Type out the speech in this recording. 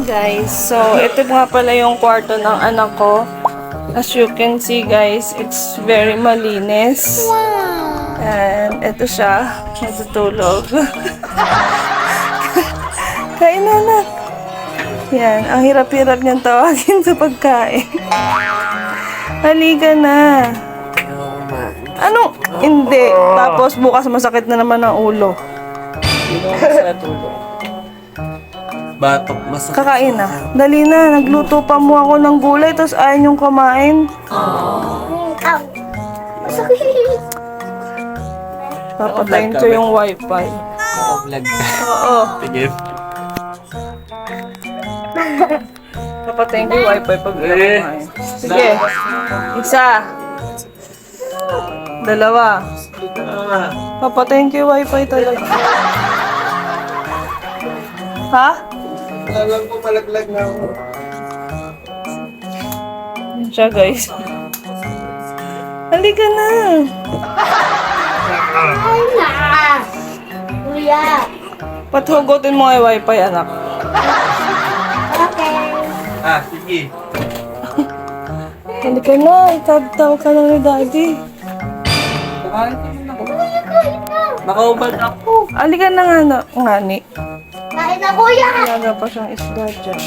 Guys, so ito nga pala yung kwarto ng anak ko. As you can see guys, it's very malinis. And ito siya, natutulog. Kain na na. Yan, ang hirap-hirap niyang tawagin sa pagkain. Halika na. Ano? Hindi. Tapos bukas masakit na naman ang ulo. Batok, masakit. Kakain na. Dali na. Nagluto pa mo ako ng gulay tapos ayaw niyong kumain. Papatayin ko yung wifi. Vlog ka. Oo. Sige. Papatayin ko yung wifi pag kumain. Sige. Isa. Dalawa. Papatayin ko yung wifi talaga. Ha? Alam ko malaglag na ako. Yan siya guys. Halika na. Ay na! Kuya! Pathugutin mo yung wifi anak. Okay. Sige. Halika na. Itabtaw ka na ni daddy. Kumain naman ako. Nakaubad ako. Halika na nga na. Ngani. Kain na kuya! Wala pa siyang isda dyan.